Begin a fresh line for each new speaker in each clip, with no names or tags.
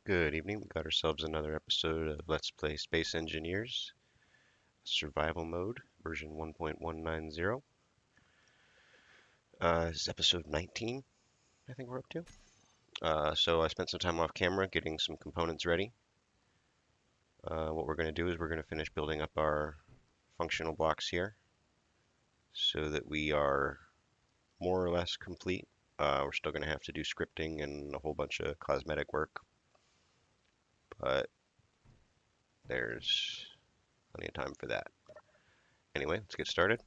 Good evening. We got ourselves another episode of Let's Play Space Engineers Survival Mode, version 1.190. This is episode 19, I think we're up to. So I spent some time off camera getting some components ready. What we're going to do is we're going to finish building up our functional blocks here so that we are more or less complete. We're still going to have to do scripting and a whole bunch of cosmetic work, but there's plenty of time for that. Anyway, let's get started.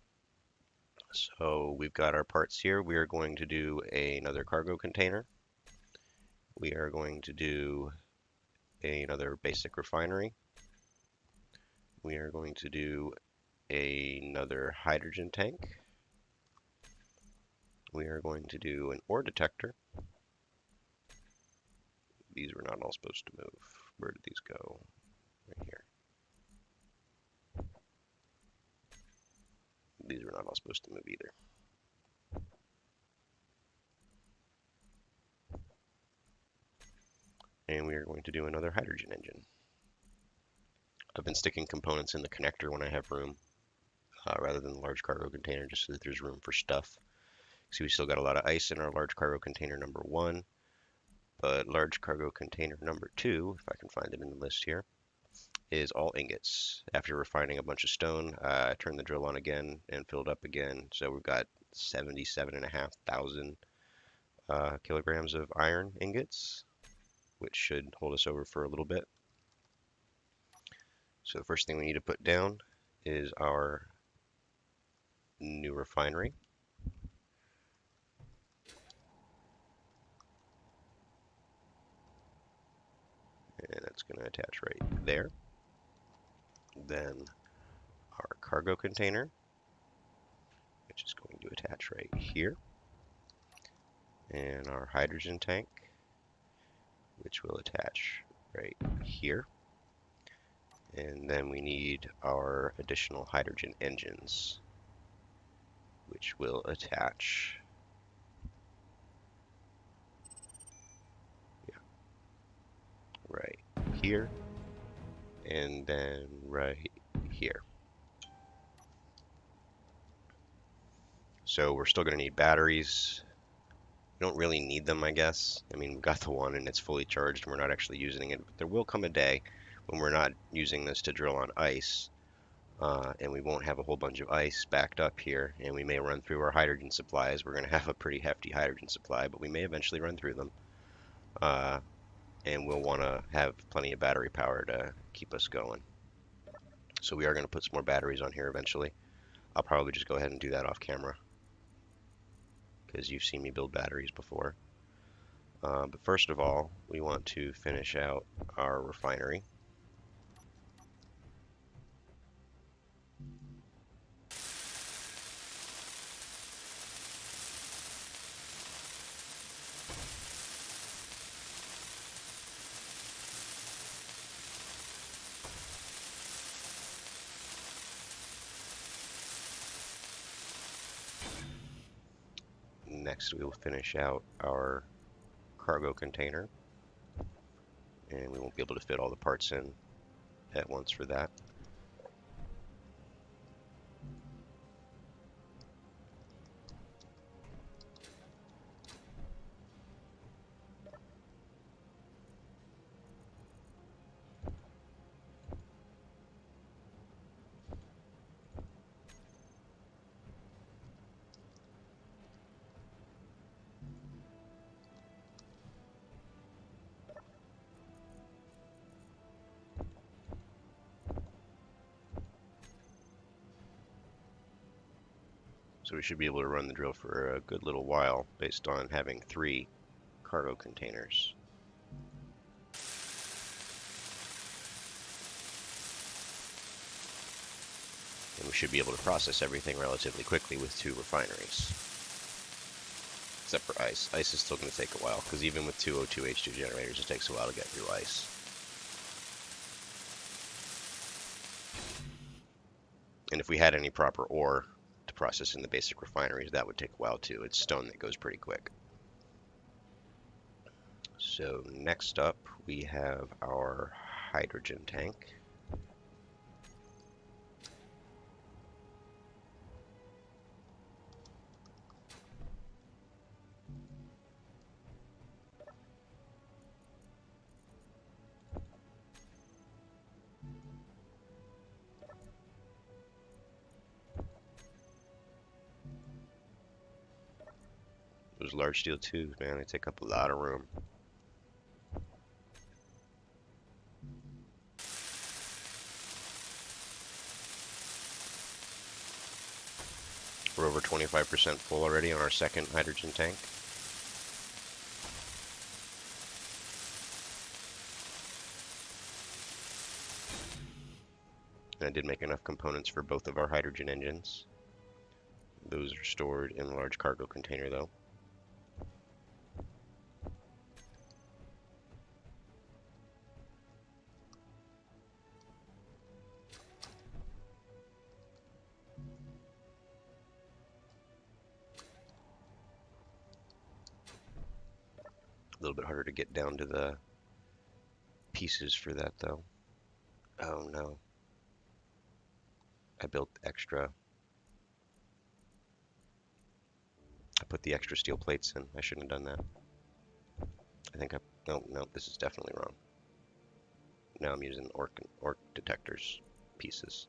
So we've got our parts here. We are going to do another cargo container. We are going to do another basic refinery. We are going to do another hydrogen tank. We are going to do an ore detector. These were not all supposed to move. Where did these go? Right here. These were not all supposed to move either. And we are going to do another hydrogen engine. I've been sticking components in the connector when I have room, rather than the large cargo container, just so that there's room for stuff. See, we still got a lot of ice in our large cargo container number 1, but large cargo container number 2, if I can find it in the list here, is all ingots. After refining a bunch of stone, I turned the drill on again and filled up again. So we've got 77,500 kilograms of iron ingots, which should hold us over for a little bit. So the first thing we need to put down is our new refinery. And that's going to attach right there. Then our cargo container, which is going to attach right here. And our hydrogen tank, which will attach right here. And then we need our additional hydrogen engines, which will attach right here, and then right here. So we're still going to need batteries. We don't really need them, I guess. I mean, we've got the one and it's fully charged and we're not actually using it. But there will come a day when we're not using this to drill on ice, and we won't have a whole bunch of ice backed up here, and we may run through our hydrogen supplies. We're going to have a pretty hefty hydrogen supply, but we may eventually run through them. And we'll want to have plenty of battery power to keep us going. So we are going to put some more batteries on here eventually. I'll probably just go ahead and do that off camera, because you've seen me build batteries before. But first of all, we want to finish out our refinery. Next, we will finish out our cargo container, and we won't be able to fit all the parts in at once for that. So we should be able to run the drill for a good little while based on having 3 cargo containers. And we should be able to process everything relatively quickly with 2 refineries. Except for ice. Ice is still going to take a while, because even with 2 O2H2 generators, it takes a while to get through ice. And if we had any proper ore to process in the basic refineries, that would take a while too. It's stone that goes pretty quick. So next up we have our hydrogen tank. Those large steel tubes, man, they take up a lot of room. We're over 25% full already on our second hydrogen tank. And I did make enough components for both of our hydrogen engines. Those are stored in a large cargo container though. A little bit harder to get down to the pieces for that though. Oh no. I built extra. I put the extra steel plates in. I shouldn't have done that. No, this is definitely wrong. Now I'm using orc detectors pieces.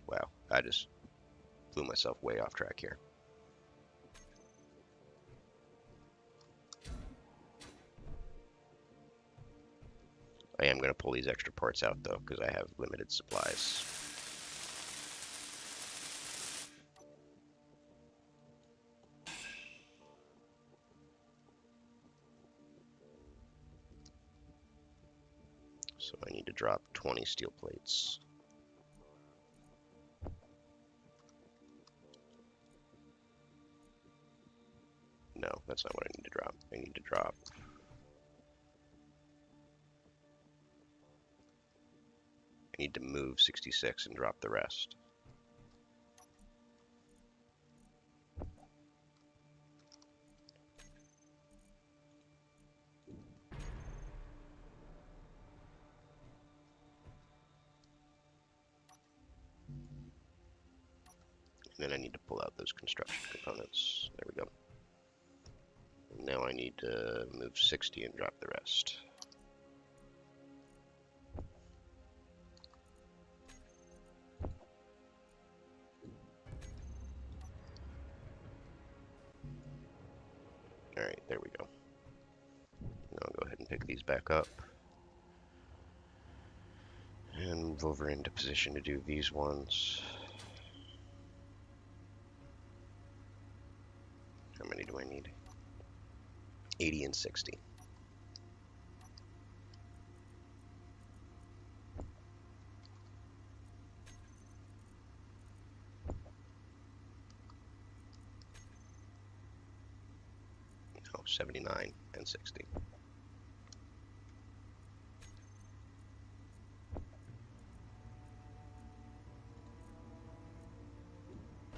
Wow, I just blew myself way off track here. I am going to pull these extra parts out though, because I have limited supplies. So I need to drop 20 steel plates. No, that's not what I need to drop. I need to drop I need to move 66 and drop the rest. And then I need to pull out those construction components. There we go. Now I need to move 60 and drop the rest. Alright, there we go. Now I'll go ahead and pick these back up. And move over into position to do these ones. How many do I need? 80 and 60. Oh, 79 and 60.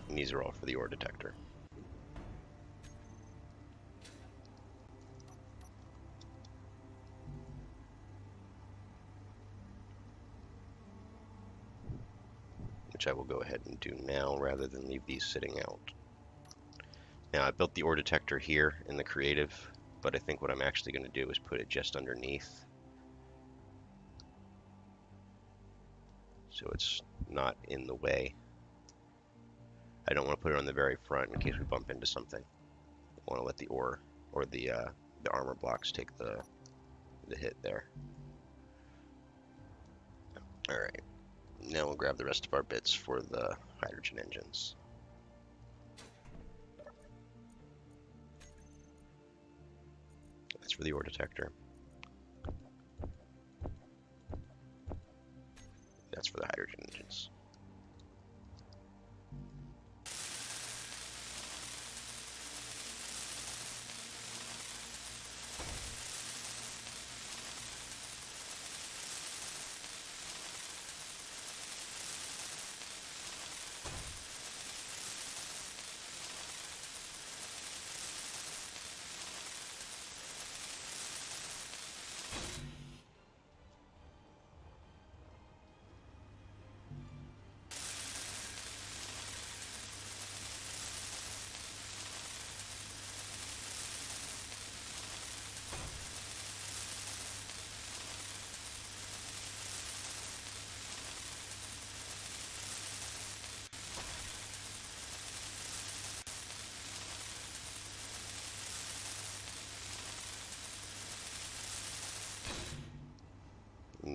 And these are all for the ore detector. Which I will go ahead and do now rather than leave these sitting out. Now I built the ore detector here in the creative, but I think what I'm actually going to do is put it just underneath. So it's not in the way. I don't want to put it on the very front in case we bump into something. I want to let the ore or the armor blocks take the hit there. Alright, now we'll grab the rest of our bits for the hydrogen engines. That's for the ore detector. That's for the hydrogen engines.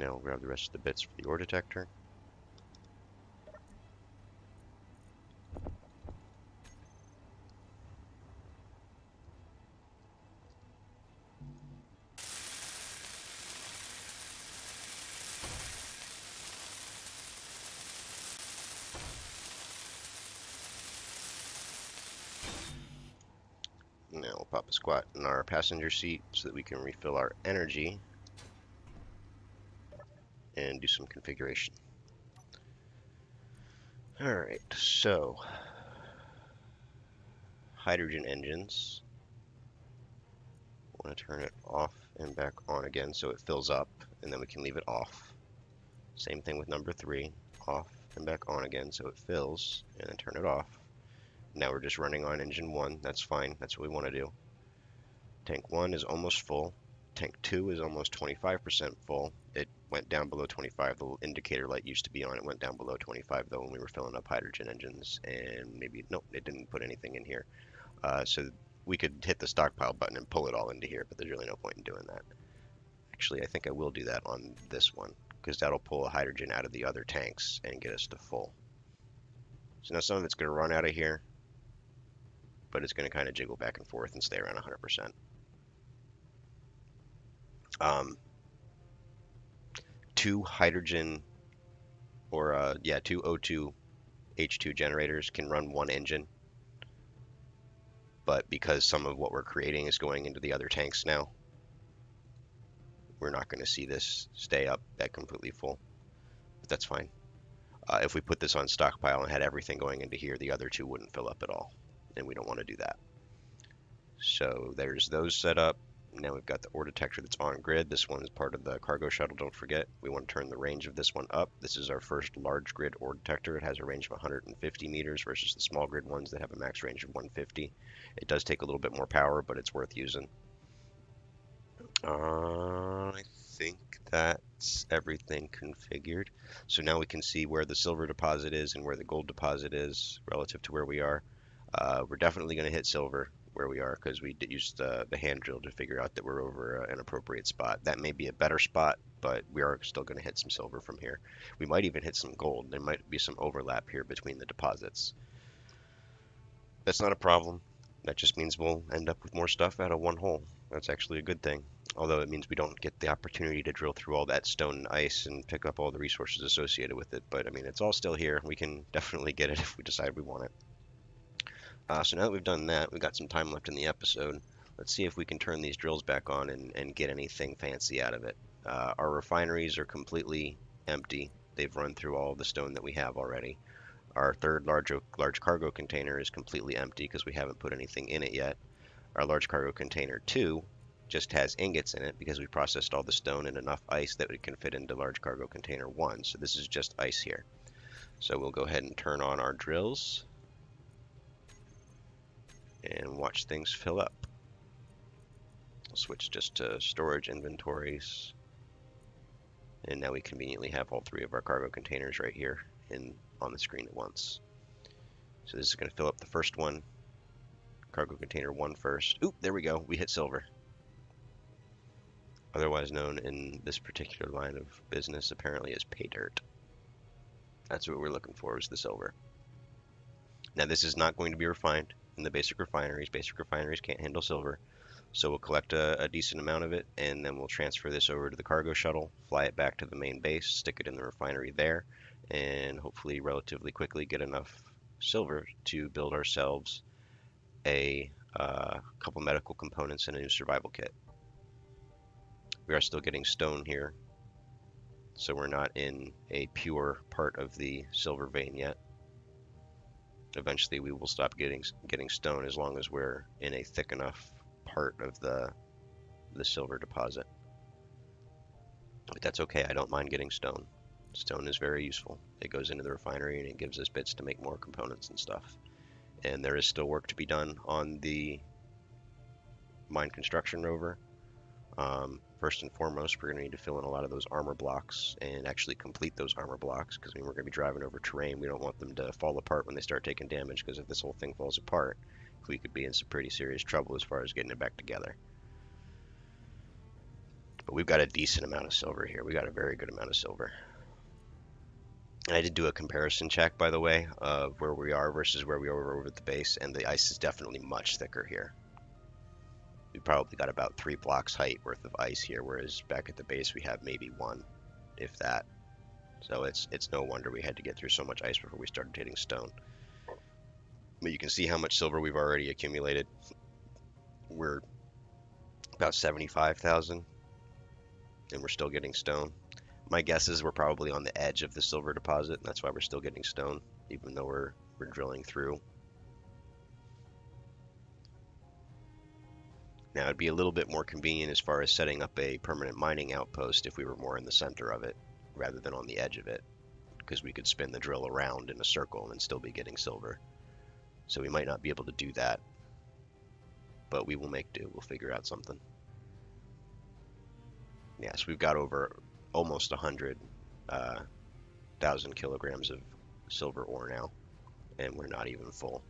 Now we'll grab the rest of the bits for the ore detector. Now we'll pop a squat in our passenger seat so that we can refill our energy and do some configuration. Alright, so hydrogen engines. I want to turn it off and back on again so it fills up, and then we can leave it off. Same thing with number 3, off and back on again so it fills, and then turn it off. Now we're just running on engine 1, that's fine, that's what we want to do. Tank 1 is almost full. Tank 2 is almost 25% full. It went down below 25. The little indicator light used to be on. It went down below 25 though when we were filling up hydrogen engines. And maybe, nope, it didn't put anything in here. So we could hit the stockpile button and pull it all into here, but there's really no point in doing that. Actually, I think I will do that on this one because that'll pull a hydrogen out of the other tanks and get us to full. So now some of it's going to run out of here, but it's going to kind of jiggle back and forth and stay around 100%. 2 hydrogen or 2 O2 H2 generators can run 1 engine, but because some of what we're creating is going into the other tanks now, we're not going to see this stay up at completely full, but that's fine. If we put this on stockpile and had everything going into here, the other 2 wouldn't fill up at all, and we don't want to do that. So there's those set up. Now we've got the ore detector that's on grid. This one is part of the cargo shuttle, don't forget. We want to turn the range of this one up. This is our first large grid ore detector. It has a range of 150 meters versus the small grid ones that have a max range of 150. It does take a little bit more power, but it's worth using. I think that's everything configured. So now we can see where the silver deposit is and where the gold deposit is relative to where we are. We're definitely going to hit silver where we are because we used the hand drill to figure out that we're over an appropriate spot. That may be a better spot, but we are still going to hit some silver from here. We might even hit some gold. There might be some overlap here between the deposits. That's not a problem. That just means we'll end up with more stuff out of one hole. That's actually a good thing. Although it means we don't get the opportunity to drill through all that stone and ice and pick up all the resources associated with it. But I mean, it's all still here. We can definitely get it if we decide we want it. So now that we've done that, we've got some time left in the episode. Let's see if we can turn these drills back on and get anything fancy out of it. Our refineries are completely empty. They've run through all the stone that we have already. Our third large cargo container is completely empty because we haven't put anything in it yet. Our large cargo container 2 just has ingots in it because we processed all the stone and enough ice that it can fit into large cargo container 1. So this is just ice here. So we'll go ahead and turn on our drills and watch things fill up. I'll switch just to storage inventories. And now we conveniently have all 3 of our cargo containers right here on the screen at once. So this is going to fill up the first one. Cargo container 1 first. Oop, there we go. We hit silver. Otherwise known in this particular line of business apparently as pay dirt. That's what we're looking for, is the silver. Now this is not going to be refined in the basic refineries. Basic refineries can't handle silver. So we'll collect a decent amount of it, and then we'll transfer this over to the cargo shuttle, fly it back to the main base, stick it in the refinery there, and hopefully relatively quickly get enough silver to build ourselves a couple medical components and a new survival kit. We are still getting stone here, so we're not in a pure part of the silver vein yet. Eventually we will stop getting stone as long as we're in a thick enough part of the silver deposit. But that's okay, I don't mind getting stone. Stone is very useful. It goes into the refinery and it gives us bits to make more components and stuff. And there is still work to be done on the Mine Construction Rover. First and foremost, we're going to need to fill in a lot of those armor blocks and actually complete those armor blocks, because we're going to be driving over terrain. We don't want them to fall apart when they start taking damage, because if this whole thing falls apart, we could be in some pretty serious trouble as far as getting it back together. But we've got a decent amount of silver here. We got a very good amount of silver. And I did do a comparison check, by the way, of where we are versus where we were over at the base, and the ice is definitely much thicker here. We probably got about 3 blocks height worth of ice here, whereas back at the base we have maybe 1, if that. So it's no wonder we had to get through so much ice before we started hitting stone. But you can see how much silver we've already accumulated. We're about 75,000, and we're still getting stone. My guess is we're probably on the edge of the silver deposit, and that's why we're still getting stone, even though we're drilling through. Now, it'd be a little bit more convenient as far as setting up a permanent mining outpost if we were more in the center of it, rather than on the edge of it, because we could spin the drill around in a circle and still be getting silver. So we might not be able to do that, but we will make do. We'll figure out something. Yes, we've got over almost 100,000 kilograms of silver ore now, and we're not even full.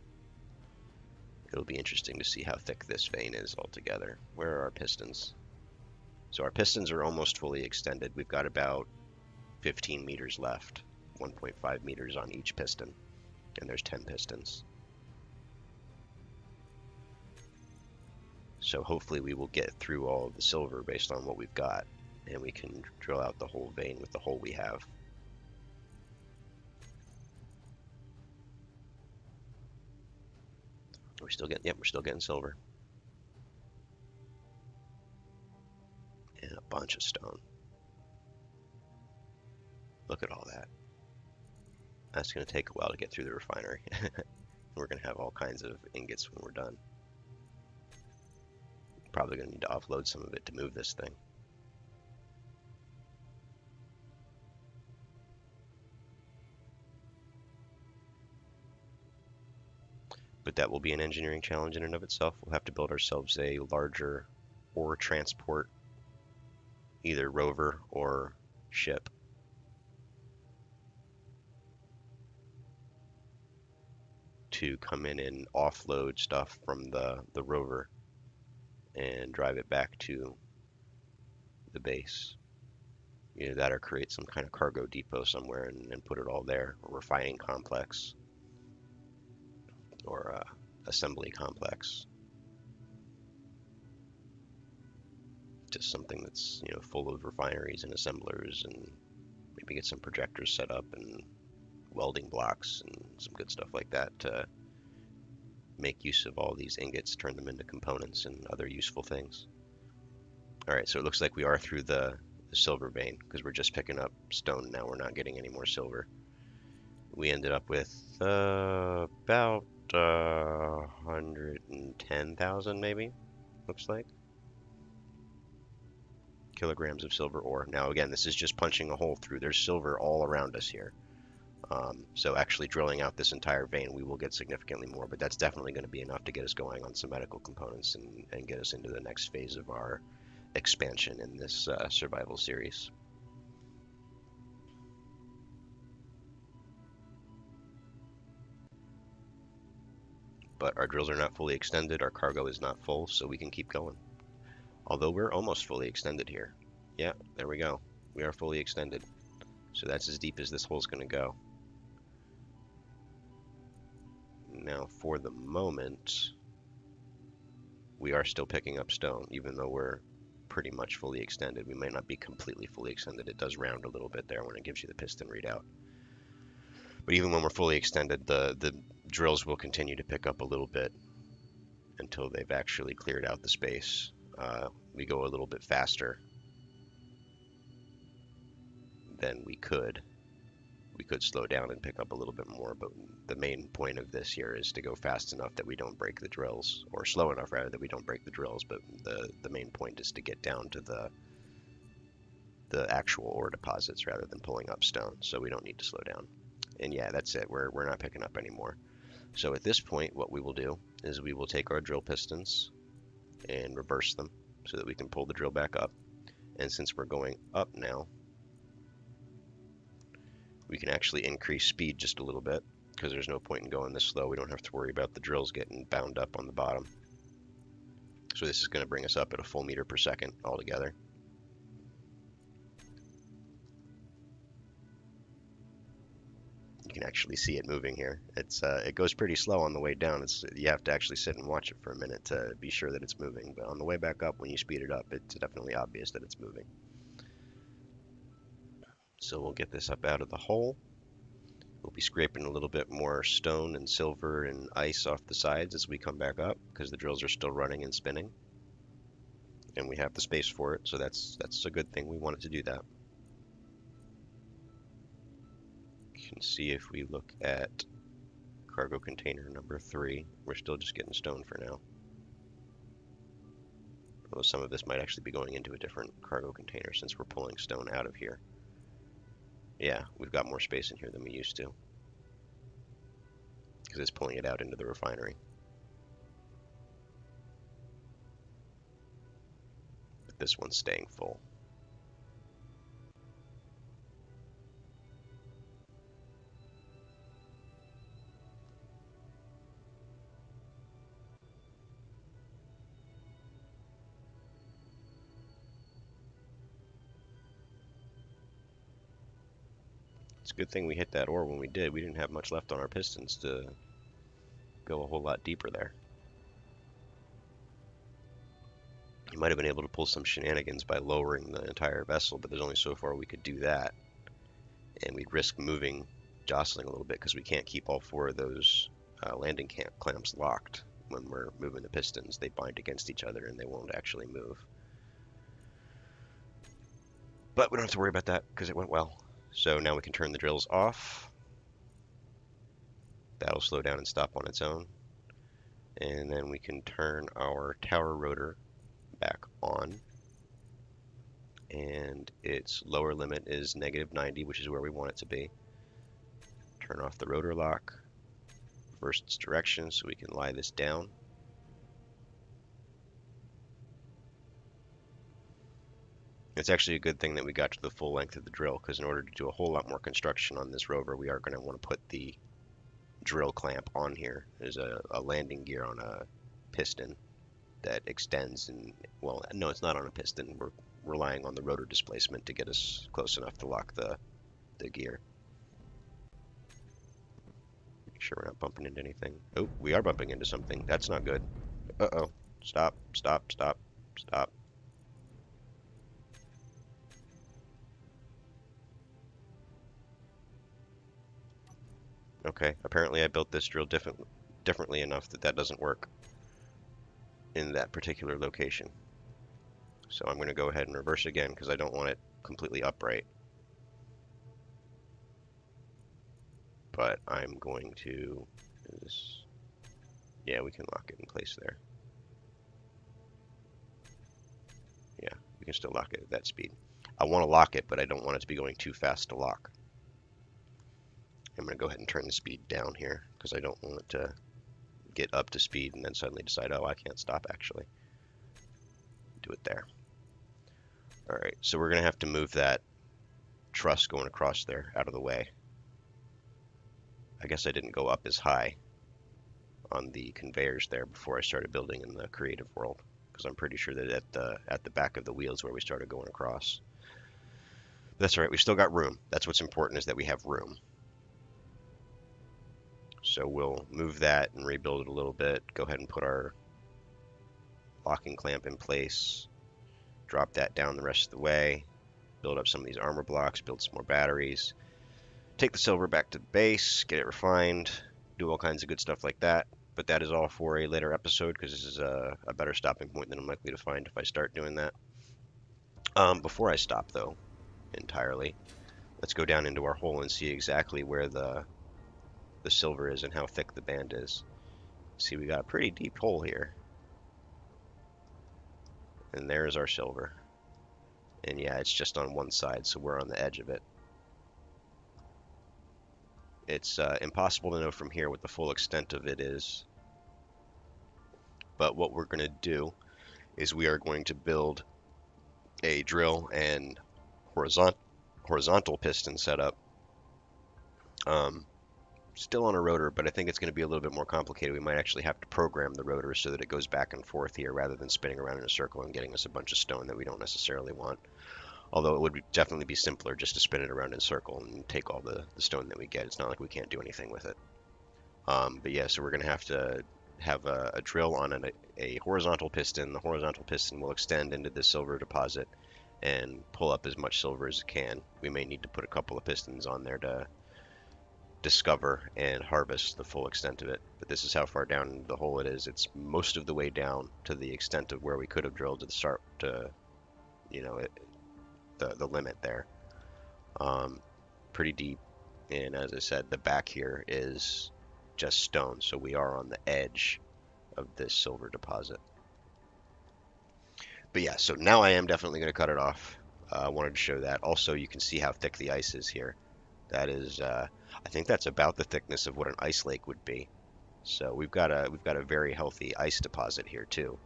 It'll be interesting to see how thick this vein is altogether. Where are our pistons? So our pistons are almost fully extended. We've got about 15 meters left, 1.5 meters on each piston, and there's 10 pistons. So hopefully we will get through all of the silver based on what we've got, and we can drill out the whole vein with the hole we have. We're still getting, yep, we're still getting silver. And a bunch of stone. Look at all that. That's going to take a while to get through the refinery. We're going to have all kinds of ingots when we're done. Probably going to need to offload some of it to move this thing. But that will be an engineering challenge in and of itself. We'll have to build ourselves a larger ore transport, either rover or ship. To come in and offload stuff from the rover and drive it back to the base. Either that or create some kind of cargo depot somewhere and put it all there, or refining complex, or assembly complex. Just something that's, you know, full of refineries and assemblers, and maybe get some projectors set up and welding blocks and some good stuff like that to make use of all these ingots, turn them into components and other useful things. All right, so it looks like we are through the silver vein, because we're just picking up stone now. We're not getting any more silver. We ended up with about 110,000 maybe, looks like, kilograms of silver ore. Now again, this is just punching a hole through. There's silver all around us here. So actually drilling out this entire vein, we will get significantly more, but that's definitely going to be enough to get us going on some medical components and get us into the next phase of our expansion in this survival series. But our drills are not fully extended, our cargo is not full, so we can keep going. Although we're almost fully extended here. Yeah, there we go. We are fully extended. So that's as deep as this hole's going to go. Now, for the moment, we are still picking up stone, even though we're pretty much fully extended. We might not be completely fully extended. It does round a little bit there when it gives you the piston readout. But even when we're fully extended, the drills will continue to pick up a little bit until they've actually cleared out the space. We go a little bit faster than we could. We could slow down and pick up a little bit more, but the main point of this here is to go fast enough that we don't break the drills, or slow enough rather that we don't break the drills, but the main point is to get down to the actual ore deposits rather than pulling up stone, so we don't need to slow down. And yeah, that's it, we're not picking up anymore. So at this point, what we will do is we will take our drill pistons and reverse them so that we can pull the drill back up. And since we're going up now, we can actually increase speed just a little bit, because there's no point in going this slow. We don't have to worry about the drills getting bound up on the bottom. So this is going to bring us up at a full meter per second altogether. can actually see it moving here. It goes pretty slow on the way down. You have to actually sit and watch it for a minute to be sure that it's moving. But on the way back up, when you speed it up, it's definitely obvious that it's moving. So we'll get this up out of the hole. We'll be scraping a little bit more stone and silver and ice off the sides as we come back up because the drills are still running and spinning. And we have the space for it, so that's a good thing. We wanted to do that. You can see if we look at cargo container number 3, we're still just getting stone for now. Although some of this might actually be going into a different cargo container since we're pulling stone out of here. Yeah, we've got more space in here than we used to, because it's pulling it out into the refinery. But this one's staying full. It's a good thing we hit that ore when we did. We didn't have much left on our pistons to go a whole lot deeper there. You might have been able to pull some shenanigans by lowering the entire vessel, but there's only so far we could do that. And we'd risk jostling a little bit because we can't keep all 4 of those landing clamps locked when we're moving the pistons. They bind against each other and they won't actually move. But we don't have to worry about that because it went well. So now we can turn the drills off. That'll slow down and stop on its own. And then we can turn our tower rotor back on. And its lower limit is -90, which is where we want it to be. Turn off the rotor lock. Reverse its direction so we can lie this down. It's actually a good thing that we got to the full length of the drill, because in order to do a whole lot more construction on this rover, we are going to want to put the drill clamp on here. There's a landing gear on a piston that extends, and well, no, it's not on a piston. We're relying on the rotor displacement to get us close enough to lock the gear. Make sure we're not bumping into anything. Oh, we are bumping into something. That's not good. Uh-oh. Stop, stop, stop, stop. Okay, apparently I built this drill differently enough that that doesn't work in that particular location. So I'm going to go ahead and reverse again because I don't want it completely upright. But I'm going to do this. Yeah, we can lock it in place there. Yeah, we can still lock it at that speed. I want to lock it, but I don't want it to be going too fast to lock. I'm going to go ahead and turn the speed down here because I don't want it to get up to speed and then suddenly decide, oh, I can't stop actually. Do it there. All right, so we're going to have to move that truss going across there out of the way. I guess I didn't go up as high on the conveyors there before I started building in the creative world, because I'm pretty sure that at the back of the wheels where we started going across. That's all right, we still got room. That's what's important, is that we have room. So we'll move that and rebuild it a little bit. Go ahead and put our locking clamp in place. Drop that down the rest of the way. Build up some of these armor blocks, build some more batteries. Take the silver back to the base, get it refined, do all kinds of good stuff like that. But that is all for a later episode, because this is a better stopping point than I'm likely to find if I start doing that. Before I stop, though, entirely, let's go down into our hole and see exactly where the silver is and how thick the band is. See, we got a pretty deep hole here. And there's our silver. And yeah, it's just on one side, so we're on the edge of it. It's impossible to know from here what the full extent of it is. But what we're going to do is we are going to build a drill and horizontal piston setup. Still on a rotor, but I think it's going to be a little bit more complicated. We might actually have to program the rotor so that it goes back and forth here rather than spinning around in a circle and getting us a bunch of stone that we don't necessarily want. Although it would definitely be simpler just to spin it around in a circle and take all the stone that we get. It's not like we can't do anything with it. But yeah, so we're going to have a drill on a horizontal piston. The horizontal piston will extend into the silver deposit and pull up as much silver as it can. We may need to put a couple of pistons on there to discover and harvest the full extent of it. But this is how far down the hole it is. It's most of the way down to the extent of where we could have drilled to the start to, the limit there. Um, Pretty deep. And as I said, the back here is just stone, so we are on the edge of this silver deposit. But yeah, so now I am definitely going to cut it off. I wanted to show that. Also, you can see how thick the ice is here. That is, I think that's about the thickness of what an ice lake would be. So we've got a very healthy ice deposit here too.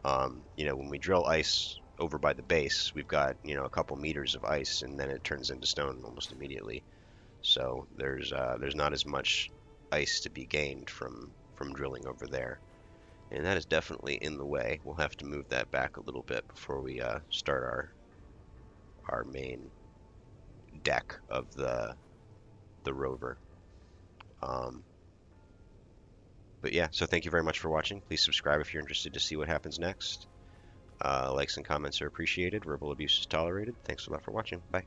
When we drill ice over by the base, we've got a couple meters of ice, and then it turns into stone almost immediately. So there's not as much ice to be gained from drilling over there, and that is definitely in the way. We'll have to move that back a little bit before we start our main deck of the rover. Um, but yeah, so thank you very much for watching. Please subscribe if you're interested to see what happens next. Likes and comments are appreciated. Verbal abuse is tolerated. Thanks a lot for watching. Bye.